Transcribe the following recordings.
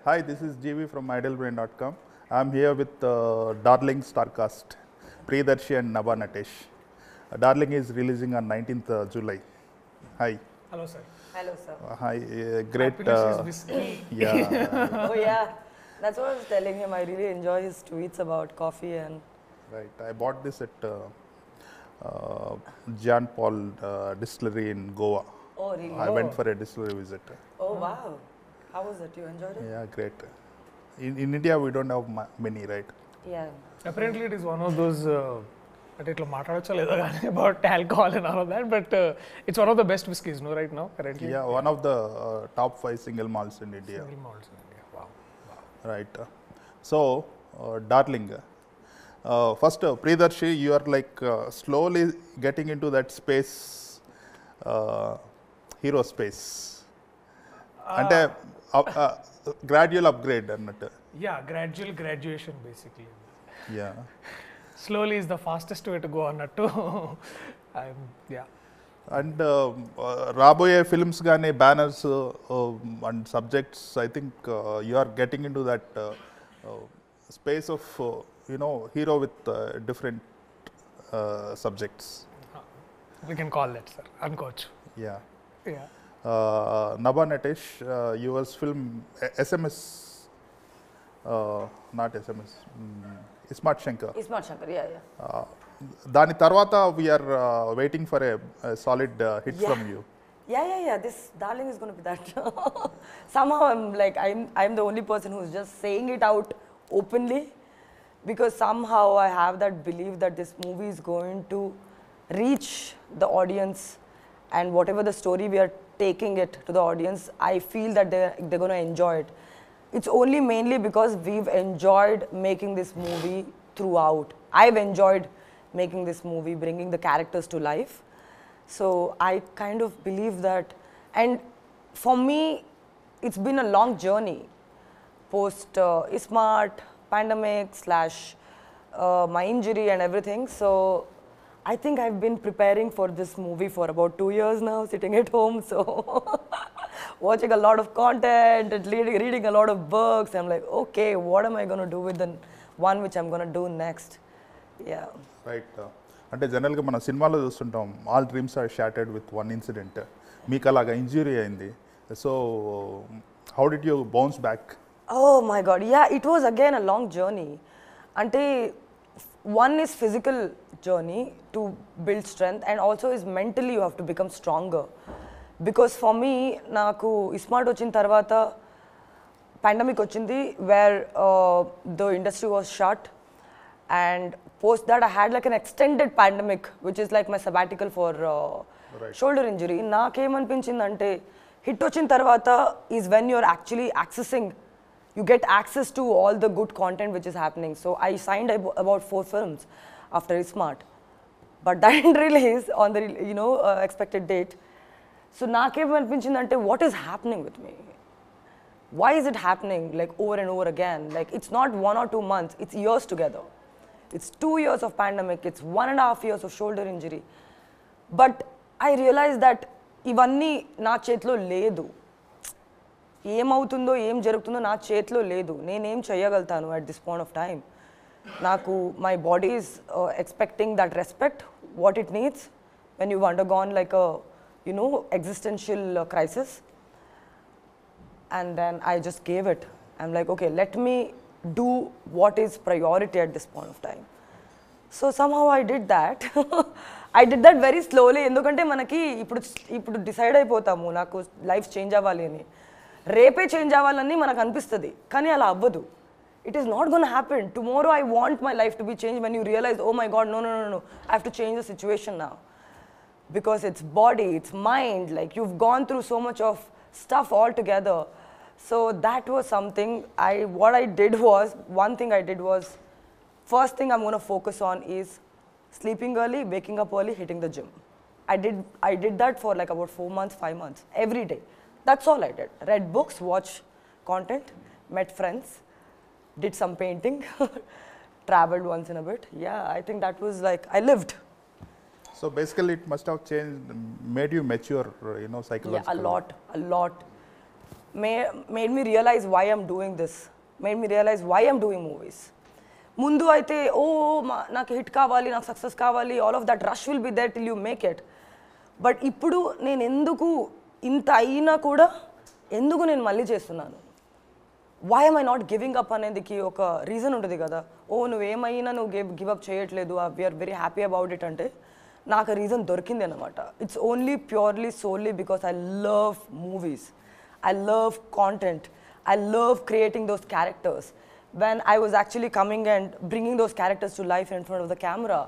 Hi, this is Jeevi from idlebrain.com. I'm here with Darling Starcast, Priyadarshi and Nabha Natesh. Darling is releasing on 19th July. Hi. Hello, sir. Hello, sir. Hi, great. Happiness is whiskey. Yeah. Oh, yeah. That's what I was telling him. I really enjoy his tweets about coffee and... Right. I bought this at Jean Paul Distillery in Goa. Oh, really? I went for a distillery visit. Oh, wow. How was it? You enjoyed it? Yeah, great. In India, we don't have many, right? Yeah. Apparently, it is one of those about alcohol and all of that, but it's one of the best whiskies, no, right now, currently? Yeah, one of the top 5 single malts in India. Single malts in India, wow. Right. So, Darling, first, Priyadarshi, you are like slowly getting into that space, hero space. And gradual upgrade. Yeah, gradual graduation basically. Yeah. Slowly is the fastest way to go on that too. Yeah. And Raboye films gaane banners and subjects, I think you are getting into that space of hero with different subjects. We can call that, sir. Uncoach. Yeah. Yeah. Nabha Natesh, yours film SMS, not SMS, Ismat Shankar. Ismat Shankar, yeah. Dani Tarvata, we are waiting for a solid hit from you. Yeah. This Darling is going to be that. Somehow I'm the only person who's just saying it out openly, because somehow I have that belief that this movie is going to reach the audience, and whatever the story we are taking it to the audience, I feel that they're going to enjoy it. It's only mainly because we've enjoyed making this movie throughout. I've enjoyed making this movie, bringing the characters to life. So I kind of believe that, and for me, it's been a long journey. Post Ismart, pandemic / my injury and everything. So I think I've been preparing for this movie for about 2 years now, sitting at home. So watching a lot of content and reading a lot of books. I'm like, okay, what am I going to do with the one which I'm going to do next? Yeah. Right. అంటే జనరల్గా మన సినిమాలో చూస్తుంటాం, all dreams are shattered with one incident. మీకు అలాగా injury అయింది. So how did you bounce back? Oh my God. Yeah, it was again a long journey. Ante one is physical journey to build strength, and also is mentally you have to become stronger. Because for me, naku Ismart vachin tarvata pandemic vachindi, where the industry was shut, and post that I had like an extended pandemic, which is like my sabbatical for shoulder injury. Nakem anpinchindante hit vachin tarvata is when you're actually accessing, you get access to all the good content which is happening. So I signed about 4 films after Ismart, but that didn't release on the expected date. So nakem anpinchindante, what is happening with me? Why is it happening like over and over again? Like it's not 1 or 2 months, it's years together. It's 2 years of pandemic, it's 1.5 years of shoulder injury. But I realized that ivanni na chetlo ledu. ఏమవుతుందో ఏం జరుగుతుందో నా చేతిలో లేదు. నేనేం చేయగలుగుతాను at this point of time. నాకు my body is expecting that respect, what it needs when you've undergone like a existential crisis. And then I just gave it. I'm like, okay, let me do what is priority at this point of time. So somehow I did that. I did that very slowly. ఎందుకంటే మనకి ఇప్పుడు decide అయిపోతాము నాకు life change అవ్వాలి అని, రేపే change అవ్వాలని మనకు అనిపిస్తుంది, కానీ అలా అవ్వదు. It is not going to happen. Tomorrow I want my life to be changed when you realize, oh my God, no. I have to change the situation now. Because it's body, it's mind, like you've gone through so much of stuff all together. So that was something what I did was, one thing I did was, first thing I'm going to focus on is sleeping early, waking up early, hitting the gym. I did that for like about 4 months, 5 months, every day. That's all I did. Read books, watched content, met friends, did some painting, traveled once in a bit. Yeah, I think that was like, I lived. So basically it must have changed, made you mature, psychologically. Yeah, a lot. made me realize why I'm doing this, made me realize why I'm doing movies. ముందు అయితే నాకు hit కావాలి, నాకు success కావాలి, all of that rush will be there till you make it. But ఇప్పుడు నేను ఎందుకు ఇంత అయినా కూడా ఎందుకు నేను మళ్ళీ చేస్తున్నాను, why am I not giving up అనేదికి ఒక రీజన్ ఉంటుంది కదా. నువ్వేమైనా నువ్వు గివ్ అప్ చేయట్లేదు, we are very happy about it అంటే నాకు ఆ రీజన్ దొరికింది అనమాట. It's only purely solely because I love movies, I love content, I love creating those characters. When I was actually coming and bringing those characters to life in front of the camera,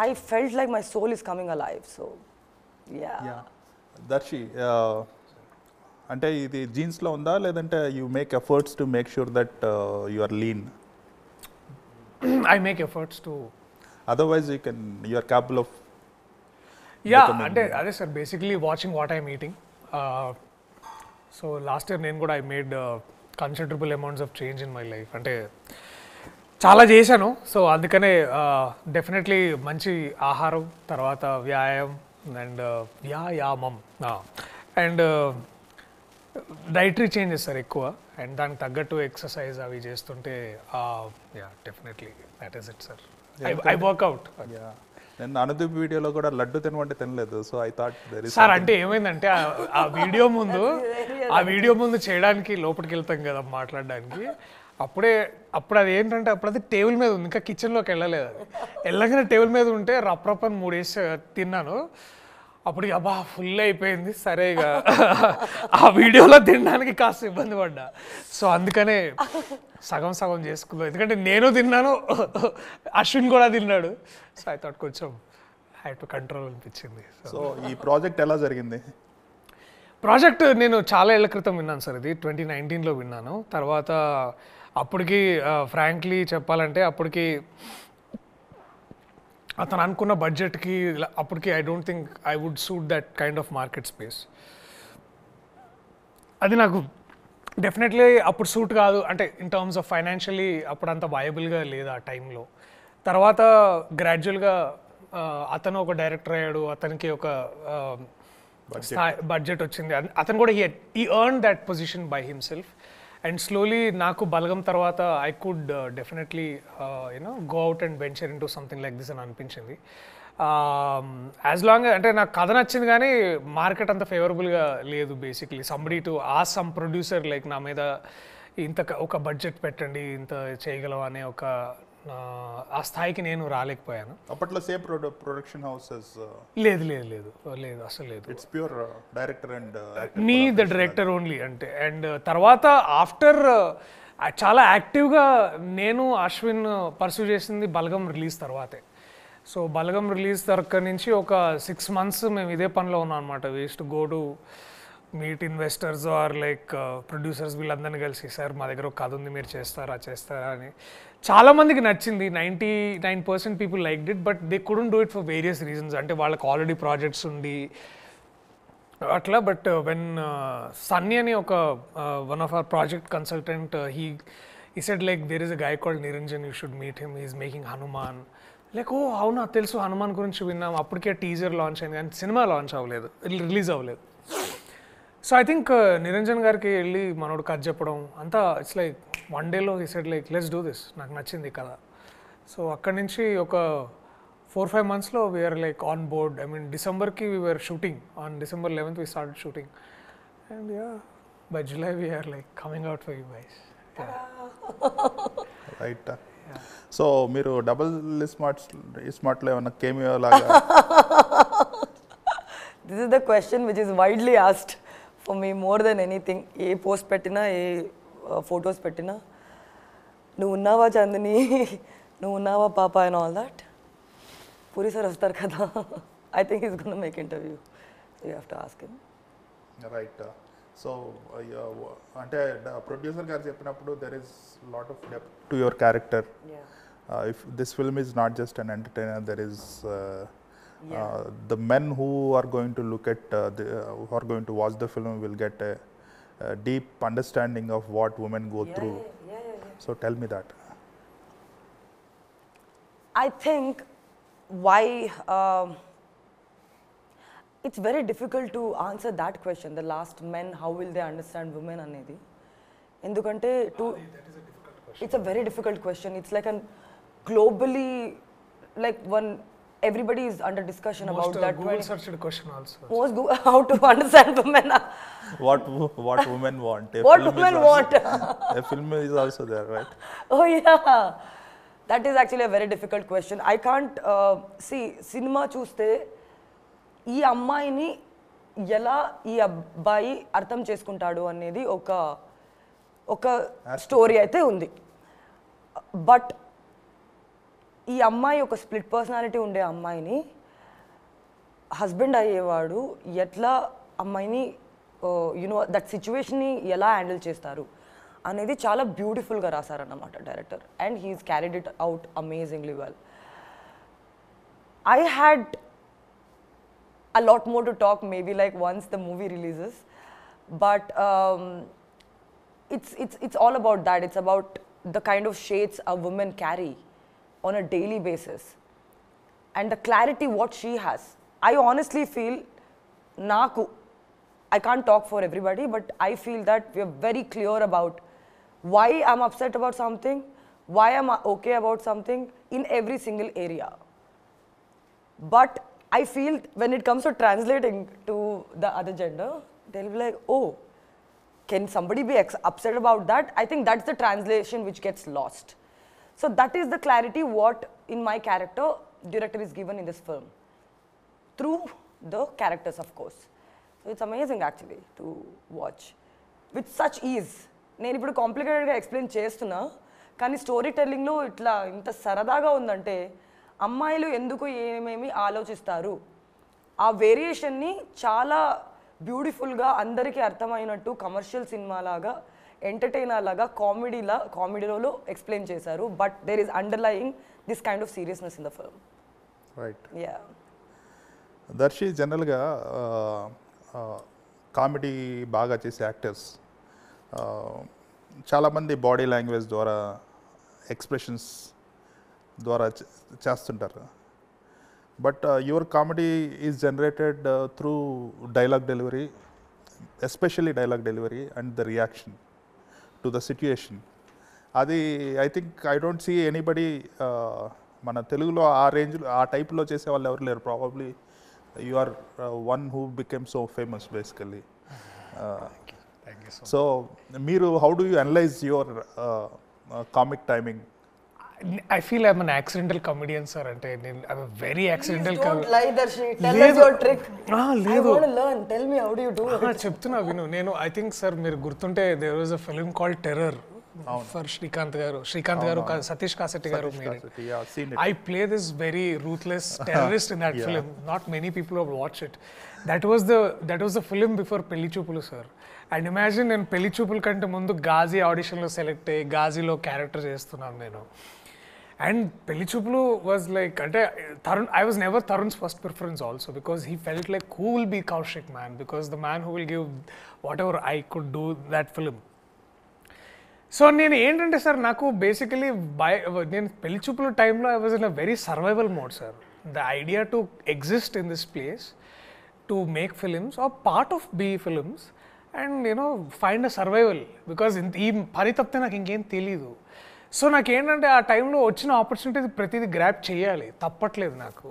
I felt like my soul is coming alive. So, yeah. Darshi, అంటే ఇది జీన్స్లో ఉందా లేదంటే you make efforts to make sure that you are lean? I make efforts to. Otherwise, you are capable of. Yeah, అంటే అదే sir, basically watching what I'm eating. So last year నేను కూడా I made considerable amounts of change in my life. అంటే చాలా చేశాను. So అందుకనే definitely మంచి ఆహారం, తర్వాత వ్యాయామం అండ్ డైటరీ చేంజెస్ సార్ ఎక్కువ, అండ్ దానికి తగ్గట్టు ఎక్సర్సైజ్ అవి చేస్తుంటే definitely that is it sir. I work out. నేను అనుదీప్ వీడియోలో కూడా లడ్డు తినమంటే తినలేదు. సో ఐ థాట్ సార్ అంటే ఏమైందంటే ఆ వీడియో ముందు చేయడానికి లోపలికి వెళ్తాం కదా మాట్లాడడానికి, అప్పుడు అది ఏంటంటే అప్పుడు అది టేబుల్ మీద ఉంది, ఇంకా కిచెన్లోకి వెళ్ళలేదు. అది వెళ్ళగానే టేబుల్ మీద ఉంటే రప్పని 3 వేసి తిన్నాను. అప్పుడు అబ్బా ఫుల్ అయిపోయింది. సరే ఇక ఆ వీడియోలో తినడానికి కాస్త ఇబ్బంది పడ్డా. సో అందుకనే సగం సగం చేసుకుందాం, ఎందుకంటే నేను తిన్నాను, అశ్విన్ కూడా తిన్నాడు. సో ఐ థాట్ కొంచెం హ్యాడ్ టు కంట్రోల్ అనిపించింది. సో ఈ ప్రాజెక్ట్ ఎలా జరిగింది? ప్రాజెక్ట్ నేను చాలా ఏళ్ల క్రితం విన్నాను సార్, ఇది 2019లో విన్నాను. తర్వాత అప్పటికి ఫ్రాంక్లీ చెప్పాలంటే అప్పటికి అతను అనుకున్న బడ్జెట్కి అప్పటికి I don't think I would suit that kind of market space. అది నాకు డెఫినెట్లీ అప్పుడు సూట్ కాదు, అంటే ఇన్ టర్మ్స్ ఆఫ్ ఫైనాన్షియలీ అప్పుడు అంత వయబుల్గా లేదు ఆ టైంలో. తర్వాత గ్రాడ్యువల్గా అతను ఒక డైరెక్టర్ అయ్యాడు, అతనికి ఒక బడ్జెట్ వచ్చింది. అతను కూడా he earn that position by himself. And slowly నాకు బలగం తర్వాత I could definitely go out and venture in to something like this అని అనిపించింది. యాజ్ లాంగ్ అంటే నాకు కథ నచ్చింది కానీ మార్కెట్ అంత ఫేవరబుల్గా లేదు. Basically somebody to ask some producer like నా మీద ఇంత ఒక బడ్జెట్ పెట్టండి, ఇంత చేయగలవా అనే ఒక ఆ స్థాయికి నేను రాలేకపోయాను. అప్పట్లో సేమ్ ప్రొడక్షన్ హౌసెస్ లేదు అసలు లేదు. It's pure director and me the director only అంటే. అండ్ తర్వాత ఆఫ్టర్ చాలా యాక్టివ్గా నేను అశ్విన్ పర్సూ చేసింది బలగం రిలీజ్ తర్వాతే. సో బలగం రిలీజ్ దగ్గర నుంచి ఒక 6 months మేము ఇదే పనిలో ఉన్నాం అనమాట. We used to go to meet investors or like producers, వీళ్ళందరినీ కలిసి సార్ మా దగ్గర ఒక కథ ఉంది, మీరు చేస్తారా అని. చాలామందికి నచ్చింది, 99% people liked it, but they couldn't do it for various reasons. అంటే వాళ్ళకి ఆల్రెడీ ప్రాజెక్ట్స్ ఉండి అట్లా. బట్ వెన్ సన్నీ అని ఒక one of our project consultant he said like there is a guy called Niranjan, you should meet him, he is making Hanuman. Like అవునా తెలుసు, హనుమాన్ గురించి విన్నాం. అప్పటికే టీజర్ లాంచ్ అయింది కానీ సినిమా లాంచ్ అవ్వలేదు, రిలీజ్ అవ్వలేదు. సో ఐ థింక్ నిరంజన్ గారికి వెళ్ళి మనోడు కథ చెప్పడం అంతా ఇట్స్ లైక్ 1 dayలో he said like let's do this, నాకు నచ్చింది కదా. సో అక్కడి నుంచి ఒక 4-5 monthsలో we're like on board. I mean డిసెంబర్కి we're shooting, on December 11th we started shooting. And by July we're like coming out for you guys. Right. So మీరు double స్మార్ట్లో ఏమన్నా కేమియో లాగా? This is the question which is widely asked for me more than anything. A post పెట్టినా, ఏ photos పెట్టినా, నువ్వు ఉన్నావా చందని, నువ్వు ఉన్నావా పాప and all that. Puri sir వస్తారు కదా, I think is gonna make interview, so you have to ask him. Right. So అంటే ప్రొడ్యూసర్ గారు చెప్పినప్పుడు there is lot of depth to your character. If this film is not just an entertainer, there is the men who are going to look at who are going to watch the film will get a deep understanding of what women go through. So tell me that. I think why it's very difficult to answer that question. The last men, how will they understand women anedi? Endukante it's a very difficult question. It's like a globally, like one, everybody is under discussion about that. Google searched question also. How to understand women. What women want. What women want. A film is also there, right? Oh yeah. That is actually a very difficult question. I can't see cinema చూస్తే ఈ అమ్మాయిని ఎలా ఈ అబ్బాయి అర్థం చేసుకుంటాడు అనేది ఒక స్టోరీ అయితే ఉంది. బట్ ఈ అమ్మాయి ఒక స్ప్లిట్ పర్సనాలిటీ ఉండే అమ్మాయిని హస్బెండ్ అయ్యేవాడు ఎట్లా అమ్మాయిని యునో దట్ సిచ్యువేషన్ని ఎలా హ్యాండిల్ చేస్తారు అనేది చాలా బ్యూటిఫుల్గా రాశారన్నమాట director. And he's carried it out amazingly well. I had a lot more to talk maybe like once the movie releases, but it's all about that. It's about the kind of shades a woman carry on a daily basis and the clarity what she has. I honestly feel I can't talk for everybody, but I feel that we are very clear about why I'm upset about something, why I'm okay about something in every single area. But I feel when it comes to translating to the other gender, they'll be like, oh, can somebody be upset about that? I think that's the translation which gets lost. So that is the clarity what in my character director is given in this film through the characters, of course. So it's amazing actually to watch with such ease. నేను ఇప్పుడు కాంప్లికేటెడ్గా explain చేస్తున్నా, కానీ story టెల్లింగ్లో ఇట్లా ఇంత సరదాగా ఉందంటే అమ్మాయిలు ఎందుకు ఏమేమి ఆలోచిస్తారు ఆ వేరియేషన్ని చాలా బ్యూటిఫుల్గా అందరికీ అర్థమైనట్టు కమర్షియల్ సినిమా లాగా ఎంటర్టైనర్ లాగా కామెడీలో ఎక్స్ప్లెయిన్ చేశారు. But there is underlying this kind of seriousness in the film. Right. Yeah Darshi జనరల్గా కామెడీ బాగా చేసే యాక్టర్స్ చాలామంది బాడీ లాంగ్వేజ్ ద్వారా ఎక్స్ప్రెషన్స్ ద్వారా చేస్తుంటారు. But your comedy is generated through dialogue delivery, especially dialogue delivery and the reaction to the situation. అది I think I don't see anybody మన తెలుగులో ఆ రేంజ్లో ఆ టైప్లో చేసే వాళ్ళు ఎవరు లేరు. Probably you are one who became so famous basically. So మీరు how do you analyse your comic timing? I feel I'm an accidental comedian, sir. I'm a very accidental comedian. Don't lie, Darshi. Tell us your trick. I want to learn. Tell me how do you do it. చెప్తున్నా విను. నేను I think sir మీరు గుర్తుంటే there was a film called Terror for Srikanth గారు సతీష్ కాసెట్టి గారు. I play this very ruthless terrorist in that film. Not many people have watched it. That was the film before Pelli Choopulu, sir. And imagine నేను పెళ్లి చూపుల కంటే ముందు Ghazi ఆడిషన్లో select అయ్యి గాజీలో character చేస్తున్నాను నేను. And Pelli Choopulu was like, I was never Tharun's first preference also, because he felt like who will be Kaushik, man, because the man who will give whatever I could do that film. So నేను ఏంటంటే sir నాకు basically నేను Pelli Choopulu టైంలో I was in a very survival mode, sir. The idea to exist in this place, to make films or part of B films and find a survival, because ఈ పని తప్పితే నాకు ఇంకేం తెలీదు. So నాకేంటంటే ఆ టైంలో వచ్చిన ఆపర్చునిటీ ప్రతిదీ గ్రాప్ చేయాలి, తప్పట్లేదు నాకు.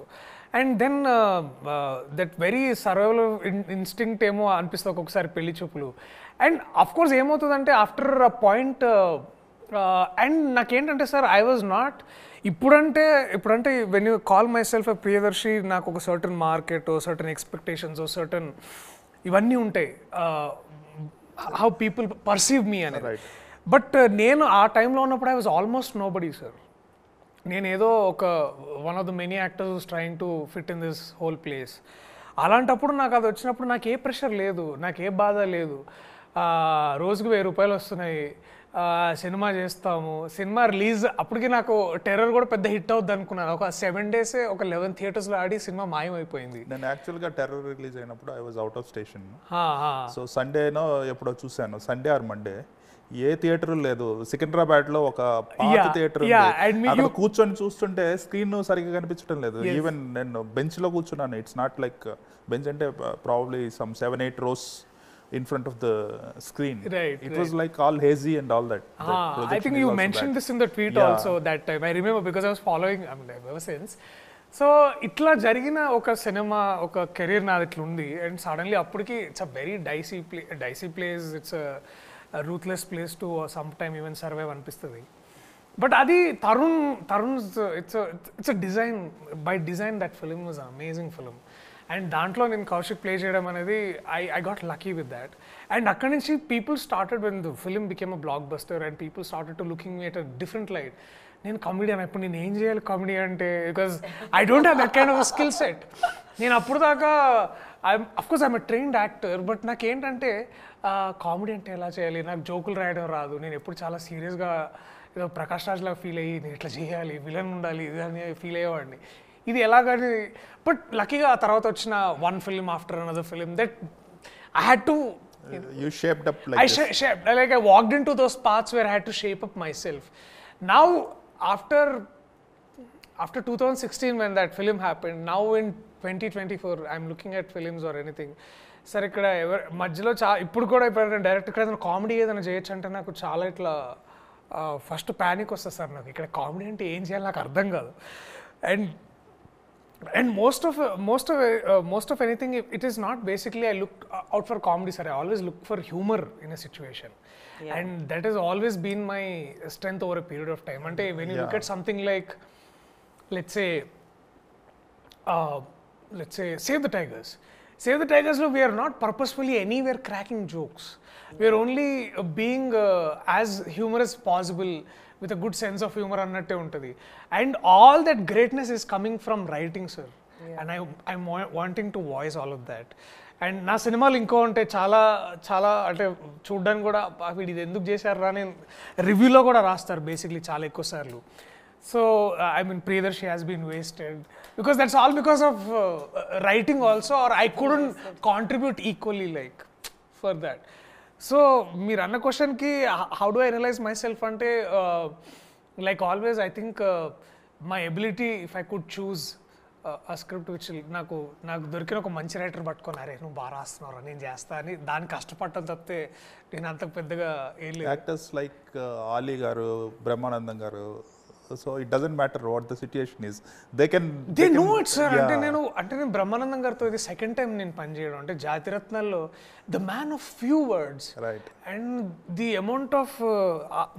And then that very survival instinct ఏమో అనిపిస్తుంది ఒక్కొక్కసారి Pelli Choopulu. And of course ఏమవుతుందంటే ఆఫ్టర్ అ పాయింట్ అండ్ నాకేంటంటే సార్ ఐ వాజ్ నాట్ ఇప్పుడంటే when you call myself a Priyadarshi, నాకు ఒక certain market, certain expectations, certain ఇవన్నీ ఉంటాయి, హౌ పీపుల్ పర్సీవ్ మీ అనేది. బట్ నేను ఆ టైంలో ఉన్నప్పుడు I was almost nobody, sir. నేను ఏదో ఒక one of the many actors trying to fit in this whole place. అలాంటప్పుడు నాకు అది వచ్చినప్పుడు నాకు ఏ ప్రెషర్ లేదు, నాకు ఏ బాధ లేదు. రోజుకి 1000 రూపాయలు వస్తున్నాయి, సినిమా చేస్తాము, సినిమా రిలీజ్ అప్పటికి నాకు టెర్రర్ కూడా పెద్ద హిట్ అవుద్ది అనుకున్నాను. ఒక 7 days ఒక 11 theatres లో ఆడి సినిమా మాయమైపోయింది. నేను యాక్చువల్గా టెర్రర్ రిలీజ్ అయినప్పుడు I was out of station. So సండేనో ఎప్పుడో చూశాను, సండే ఆర్ మండే, ఏ థియేటర్ లేదు. సికింద్రాబాద్లో ఒక పాత థియేటర్ అక్కడ కూర్చొని చూస్తుంటే స్క్రీన్ సరిగ్గా కనిపించడం లేదు. ఈవెన్ నేను బెంచ్లో కూర్చున్నాను. ఇట్స్ నాట్ లైక్ బెంచ్ అంటే probably some 7-8 rows in front of the screen. Right, It was like all hazy and all that. That I projection think is you also mentioned bad. this in the tweet Yeah. also that time. I remember because I was following ever since. So ఇట్లా జరిగిన ఒక సినిమా ఒక career నాది ఇట్లా ఉంది and suddenly అప్పటికి it's a very dicey place it's ruthless place to some time even survive అనిపిస్తుంది బట్ అది Tarun it's design by design that film was amazing film and దాంట్లో నేను కౌశిక్ ప్లే చేయడం అనేది I got lucky with that and అక్కడి నుంచి people started when the film became a blockbuster and people started to looking me at a different light నేను comedian ఇప్పుడు నేను ఏం చేయాలి కామెడీ అంటే because I don't have that kind of skill set నేను అప్పుడు దాకా of course I'm a trained actor but నాకేంటంటే కామెడీ అంటే ఎలా చేయాలి నాకు జోకులు రాయడం రాదు నేను ఎప్పుడు చాలా సీరియస్గా ఏదో ప్రకాష్ రాజ్ లాగా ఫీల్ అయ్యి నేను ఇట్లా చేయాలి విలన్ ఉండాలి ఇది అని ఫీల్ అయ్యేవాడిని ఇది ఎలాగని బట్ లక్కీగా ఆ తర్వాత వచ్చిన one film after another film that I had to You shaped up like this. I walked into those paths where I had to shape up myself. Now after 2016 when that film happened, now in 2024 I'm looking at films or anything. సరే ఇక్కడ మధ్యలో ఇప్పుడు కూడా ఇప్పుడు direct ఇక్కడ ఏదైనా comedy ఏదైనా చేయొచ్చు అంటే నాకు చాలా ఇట్లా ఫస్ట్ ప్యానిక్ వస్తుంది సార్ నాకు ఇక్కడ కామెడీ అంటే ఏం చేయాలి నాకు అర్థం కాదు and most of anything it is not basically I look out for comedy sir I always look for humor in a situation and that has always been my strength over a period of time ante when you look at something like let's say Save the Tigers lo we are not purposefully anywhere cracking jokes we are only being as humorous possible with a good sense of humor annate untadi and all that greatness is coming from writing sir and I'm wanting to voice all of that and నా సినిమాలు ఇంకో అంటే చాలా చాలా అంటే చూడడానికి కూడా వీడు ఇది ఎందుకు చేశారు అని రివ్యూలో కూడా రాస్తారు బేసిక్లీ చాలా ఎక్కువ సార్లు so I mean Priyadarshi has been wasted because that's all because of writing also or I couldn't contribute equally like for that so మీరు అన్న క్వశ్చన్కి how do I realise myself అంటే like always I think my ability if I could choose a script which నాకు దొరికిన ఒక మంచి writer పట్టుకొని అరే నువ్వు బాగా రాస్తున్నావు నేను చేస్తా అని దాన్ని కష్టపడటం తప్పితే నేను అంత పెద్దగా ఏం లేదు యాక్టర్స్ లైక్ ఆలీ గారు బ్రహ్మానందం గారు so it doesn't matter what the situation is they know it sir అంటే నేను బ్రహ్మానందం గారితో ఇది సెకండ్ టైం నేను పనిచేయడం అంటే జాతిరత్నాల్లో the man of few words right and the amount of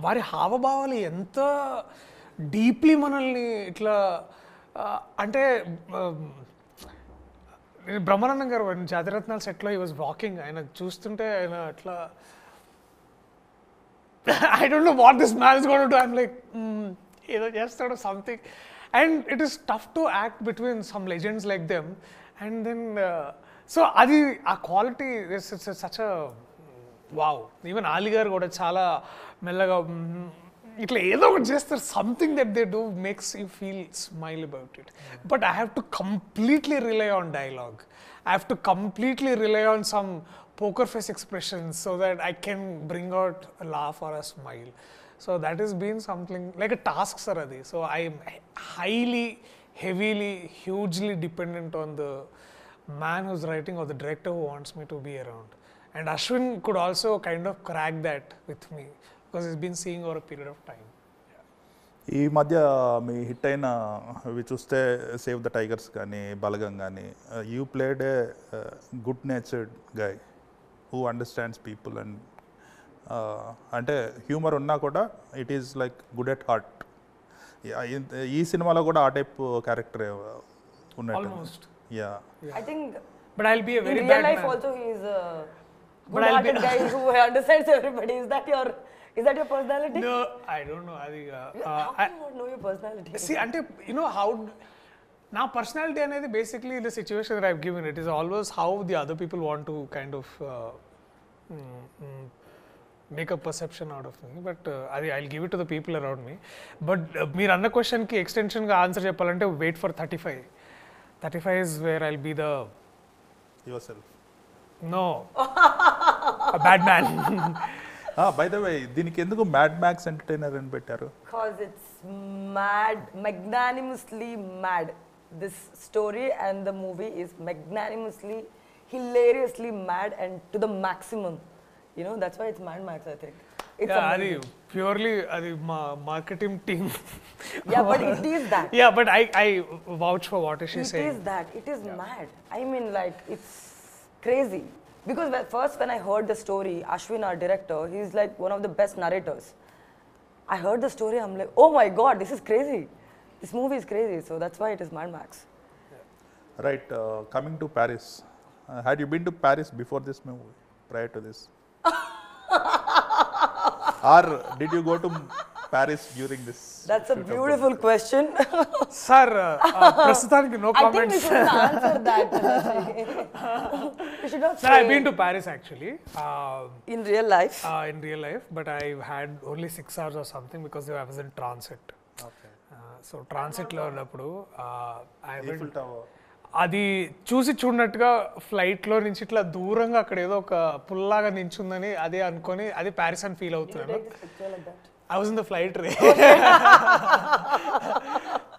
వారి హావభావాలు ఎంత డీప్లీ మనల్ని ఇట్లా అంటే బ్రహ్మానందం గారు జాతిరత్నాల సెట్లో ఈ వాజ్ వాకింగ్ ఆయన చూస్తుంటే ఆయన అట్లా I don't know what this man is going to do. I'm like, either just sort of something. And it is tough to act between some legends like them. And then, so adi a quality is such a wow. Even Ali garu kuda chala mellaga itla edo okati chestar something that they do makes you feel smile about it. But I have to completely rely on dialogue. I have to completely rely on some poker face expressions so that I can bring out a laugh or a smile. So that has been something like a task sir adi. So I am highly, heavily, hugely dependent on the man who's writing or the director who wants me to be around. And Ashwin could also kind of crack that with me because he's been seeing over a period of time. ఈ మధ్య మీ hit అయిన అవి చూస్తే save the tigers కానీ బలగం కానీ you played a good natured guy who understands people and అంటే humour ఉన్నా కూడా it is like good at heart ఈ సినిమాలో కూడా ఆ టైప్ క్యారెక్టర్ ఉన్నట్టు Almost. Yeah I think But I'll be a very in bad real life man. also he is a But I'll good-hearted guy who understands everybody. Is that your personality? No, I don't know. Adi, How can you not know your personality? see, ante you know how నా personality అనేది basically the situation that I've given it is always how the other people want to kind of make a perception out of me but అది I give it to the people around me but మీరు అన్న క్వశ్చన్కి ఎక్స్టెన్షన్గా answer చెప్పాలంటే wait for 35 is where I'll be the yourself no bad man by the way దీనికి ఎందుకు mad max entertainer అని పెట్టారు Because it's mad, magnanimously mad. this story and the movie is magnanimously, hilariously mad and to the maximum. You know, that's why it's Mad Max, I think. It's అది purely అది మా marketing team yeah, but it is that. Yeah, but I vouch for what she saying. It is that. It is mad. I mean, like, it's crazy. Because first when I heard the story, Ashwin, our director, he's like one of the best narrators. I heard the story, I'm like, oh my god, this is crazy. This movie is crazy. So that's why it is Mad Max. Right, coming to Paris. Had you been to Paris before this movie, prior to this? Or did you go to Paris during this? That's a beautiful question. Sir ప్రస్తుతానికి no I think we comments should answer that. We should not Sir, say I've been to Paris actually. in real life. In real life, but I've had only 6 hours or something because I was in transit. Okay. So transit లో ఉన్నప్పుడు Eiffel Tower. అది చూసి చూడనట్టుగా flight లో నుంచి ఇట్లా దూరంగా అక్కడ ఏదో ఒక పుల్లాగా నించుందని అదే అనుకొని అది ప్యారిస్ అని ఫీల్ అవుతున్నాను. I was in the flight ray.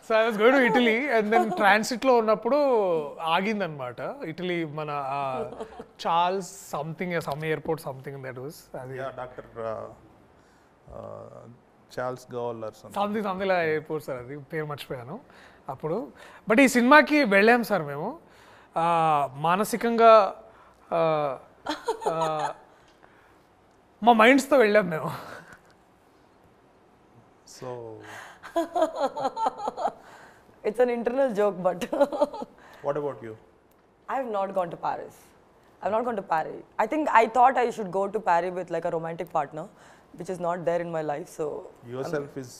So I was going to Italy and then transit లో ఉన్నప్పుడు ఆగిందనమాట. ఇటలీ మన Charles something some airport something that was అది Yeah, Dr. Charles Gaulle or something. Something ఇలా airport sir అది పేరు మర్చిపోయాను అప్పుడు. But ఈ సినిమాకి వెళ్ళాం సార్ మేము మానసికంగా మా మైండ్స్తో వెళ్ళాం మేము. So, It's an internal joke, but what about you? I have not gone to Paris. I've not gone to Paris. I think I thought I should go to Paris with like a romantic partner, which is not there in my life. So Yourself is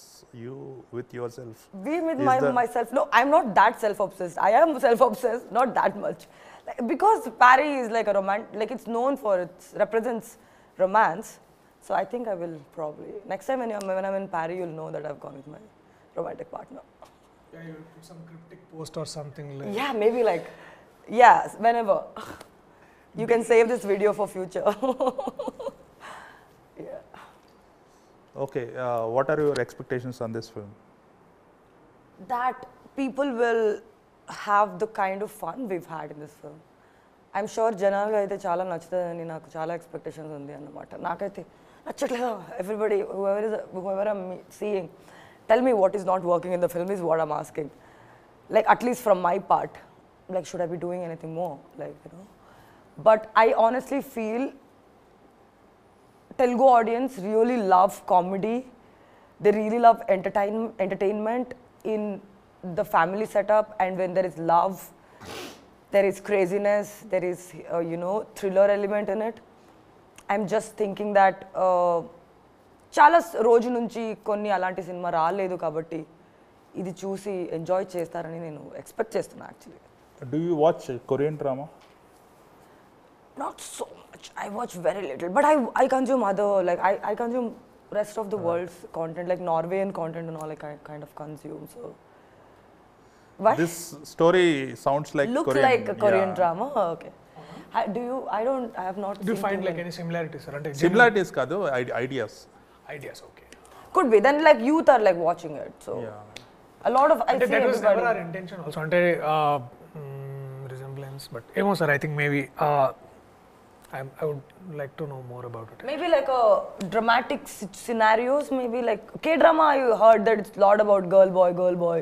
you with yourself. be with Is the- myself. No, I'm not that self-obsessed. I am self-obsessed, not that much. Like, because Paris is like a like it's known for its represents romance. So I think I will probably next time when I'm in Paris, you'll know that I've gone with my romantic partner. Yeah, you put some cryptic post or something like. Yeah, maybe like whenever. You can save this video for future. Yeah. Okay, what are your expectations on this film? That people will have the kind of fun we've had in this film. I'm sure జనాలుగా అయితే చాలా నచ్చుతుందని నాకు చాలా expectations ఉంది అన్నమాట. నాకైతే నచ్చట్లేదు. Everybody, whoever I'm seeing, tell me what is not working in the film is what I'm asking. Like at least from my part, like should I be doing anything more? Like, you know. But I honestly feel Telugu audience really love comedy. They really love entertainment in the family setup, and when there is love, there is craziness, there is thriller element in it. I'm just thinking that చాలా రోజు నుంచి కొన్ని అలాంటి cinema రాలేదు కాబట్టి ఇది చూసి enjoy చేస్తారని నేను ఎక్స్పెక్ట్ చేస్తున్నా actually. Do you watch Korean drama? Not so much. I watch very little, but I consume other, like I consume rest of the world's content, like Norwegian content and all. I kind of consume. So what? This story sounds like Looks Korean. like a Korean yeah. drama. Okay. I have not. Do you seen find too like many. any similarities sir? అంటే Similarities kaadu, ideas. ideas okay. Could be. Then like youth are like watching it. So Yeah. a lot of I అంటే see that was never everybody. our intention also. అంటే resemblance, but ఏమో sir I think maybe I would like to know more about it. Maybe like a dramatic scenarios. Maybe like K-drama. I heard that it's a lot about girl boy.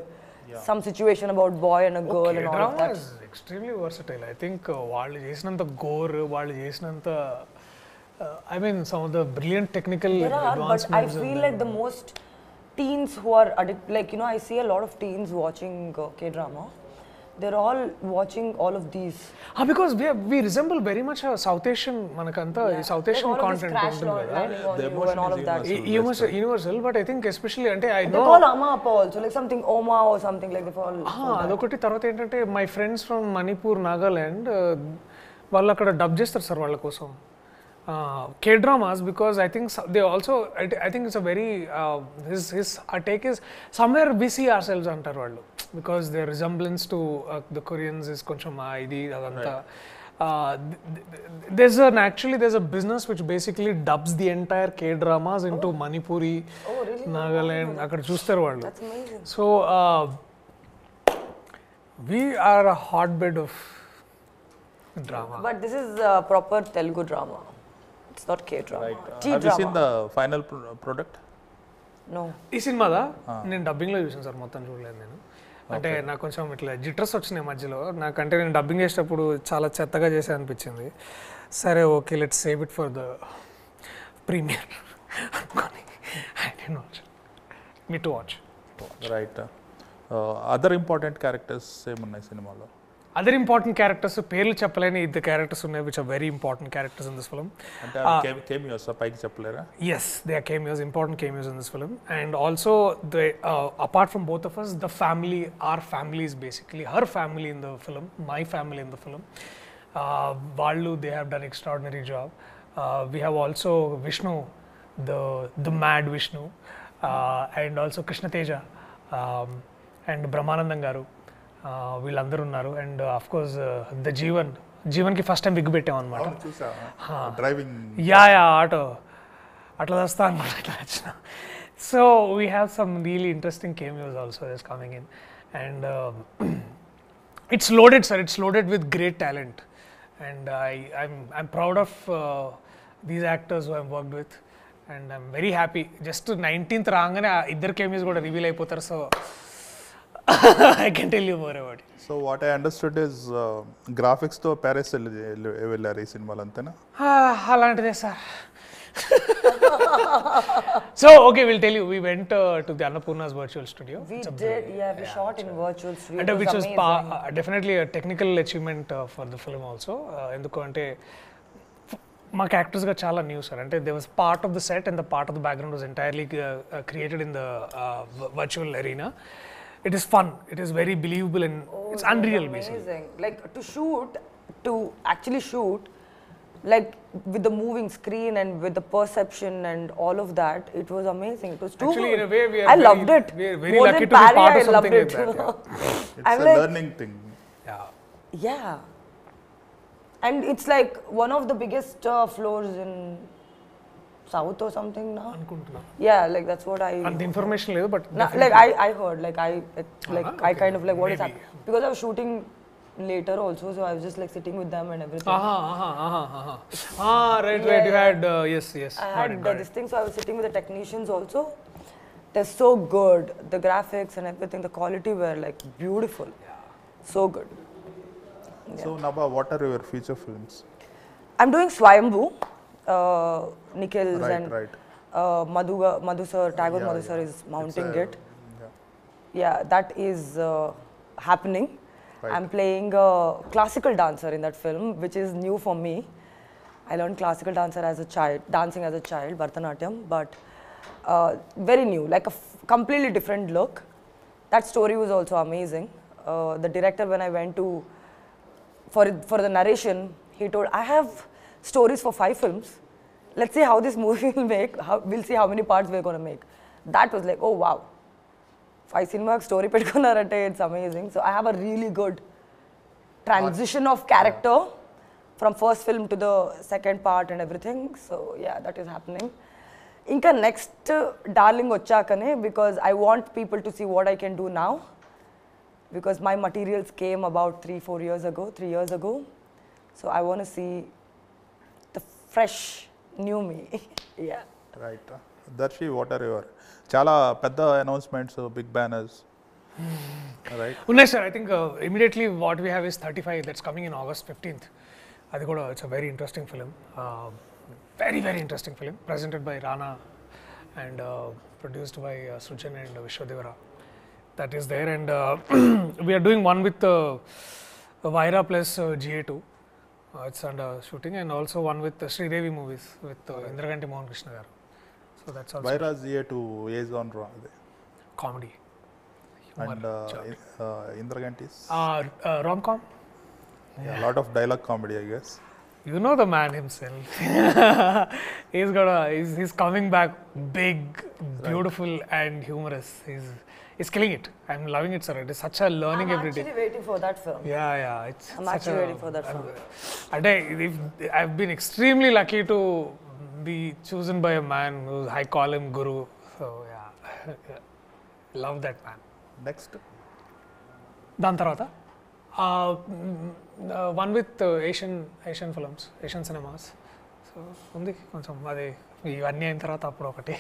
Yeah. Some situation about boy and a girl and all of K-drama that. is extremely versatile. I think వాళ్ళు చేసినంత gore, వాళ్ళు చేసినంత I mean some of the brilliant technical There are, but I advancements. feel like the most teens who are like I see a lot of teens watching K-drama. They're all watching all of these. Because we resemble very much a South Asian మనకంతా ఈ South Asian like all content of this ఉంటుంది crash కదా. landing on The you emotion and all is of that. universal. Universal, but I think especially అంటే I They know call Amma Appa also, like something Oma or something like they call. అదొకటి. తర్వాత ఏంటంటే my friends from Manipur Nagaland వాళ్ళు అక్కడ dub చేస్తారు sir వాళ్ళ కోసం K-dramas, because I think they also I think it's a very his take is somewhere we see ourselves అంటారు వాళ్ళు, because their resemblance to the Koreans is కొంచెం ఇది అదంతా. There's a business which basically dubs the entire K-dramas into Manipuri, Nagaland. అక్కడ చూస్తారు వాళ్ళు. That's amazing. So We are a hotbed of drama. But this is proper Telugu drama. It's not K-drama. Right. T-drama. Have you seen the final product? No. ఈ సినిమాదా నేను డబ్బింగ్లో చూసాను sir, మొత్తం చూడలేదు నేను. అంటే నాకు కొంచెం ఇట్లా జిట్రస్ వచ్చినాయి మధ్యలో. నాకంటే నేను డబ్బింగ్ చేసేటప్పుడు చాలా చెత్తగా చేసే అనిపించింది. సరే okay, let's save it for the premiere అనుకొని I didn't watch. Me too watch. Right. Other important characters ఏమున్నాయి సినిమాలో? అదర్ ఇంపార్టెంట్ క్యారెక్టర్స్ పేర్లు చెప్పలేని ఇద్దరు క్యారెక్టర్స్ ఉన్నాయి, which are very important characters in this film. అంటే కేమియోస్ పైకి చెప్పలేరా? Yes, they are cameos, important cameos in this film. And also, apart from both of us, the family, our family is basically her family in the film, my family in the film. Vallu, they have done extraordinary job. We have also Vishnu, the mad Vishnu, and also Krishna Teja, and Brahmanandam garu. వీళ్ళందరూ ఉన్నారు. And of course the జీవన్కి first time big పెట్టాం అనమాట. Driving yeah auto అట్లా వస్తా అనమాట, ఇట్లా వచ్చిన. So we have some really interesting cameos also is coming in. And it's loaded sir, it's loaded with great talent. And I'm proud of these actors who I'm worked with. And I'm very happy. Just 19th రాగానే ఇద్దరు cameos కూడా reveal అయిపోతారు. So I can tell you more about it. So what I understood is graphics తో Paris వెళ్ళారు ఈ సినిమాలో, అంతేనా? అలాంటిదే sir. So okay, we'll tell you. We went to the Annapurna's virtual studio. We did, we shot in virtual studio. And which was definitely a technical achievement for the film also. ఎందుకంటే మాకు యాక్టర్స్గా చాలా new sir. అంటే there was part of the set and the part of the background was entirely created in the virtual arena. It is fun. It is very believable and it's unreal basically. Like to actually shoot, like with the moving screen and with the perception and all of that, it was amazing. It was too Actually, good. in a way, we are I loved it. We are very More lucky than to be Pari, part of I loved something it. like that. It's I'm a like, learning thing. yeah. And it's like one of the biggest floors in South or something now. అనుకుంటున్నా. Yeah, like that's what I. అంత information లేదు, but Like I heard, like I kind of like what is happening, because I was shooting later also, so I was just like sitting with them and everything. Right. You had yes. I had this thing, so I was sitting with the technicians also. They're so good. The graphics and everything, the quality were like beautiful. So good. So Nabha, what are your feature films? I'm doing Swayambhu, Nikhil's and Right. Madhu sir, Tagore Madhu sir is mounting it. Yeah, that is happening. Right. I'm playing a classical dancer in that film, which is new for me. I learned classical dancing as a child, Bharatanatyam, but very new, like a completely different look. That story was also amazing. The director, when I went to for the narration, he told, I have stories for 5 films. Let's see how this movie will make. We'll see how many parts we're going to make. That was like, oh wow. 5 cinema story pettukunnarante, it's amazing. So I have a really good transition of character from first film to the second part and everything. So yeah, that is happening. Inka next Darling vachakane, because I want people to see what I can do now. Because my materials came about 3 years ago. So I want to see the fresh new me. Yeah. Right. Darshi, what are your చాలా పెద్ద announcements, big banners, right? ఉన్నాయి sir. I think immediately what we have is 35 that's coming in August 15th. అది కూడా it's a very interesting film, very interesting film, presented by Rana and produced by Srujan and Vishwadevara. That is there, and we are doing one with Vaira plus GA2. It's under shooting, and also one with Sridevi movies with Indraganti Mohan Krishna garu. So that's also Vaira's GA2 is on comedy. And Indraganti's rom-com. Yeah, a lot of dialogue comedy, I guess. You know the man himself. He's coming back big, beautiful, and humorous. He's killing it. I'm loving it, sir. It is such a learning every day. I'm actually waiting for that film. Yeah. I'm actually waiting for that film. I've been extremely lucky to be chosen by a man who I call him Guru. So yeah, love that man. Next. దాని తర్వాత one with Asian films, Asian cinemas. So ఉంది కొంచెం, అది ఇవన్నీ అయిన తర్వాత అప్పుడు ఒకటి.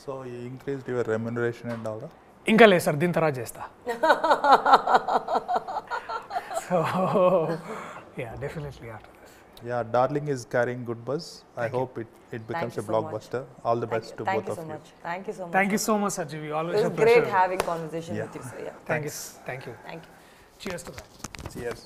So increased your remuneration and all? ఇంకా లేదు సార్, దీని తర్వాత చేస్తా. So yeah, definitely after this. Yeah, Darling is carrying good buzz. I hope it becomes a blockbuster. All the best to both of you. Thank you so much. Thank you so much, Jeevi. Always It a was pleasure. great having conversation with you. So yeah. Thank you. Thank you. Cheers to that. Cheers.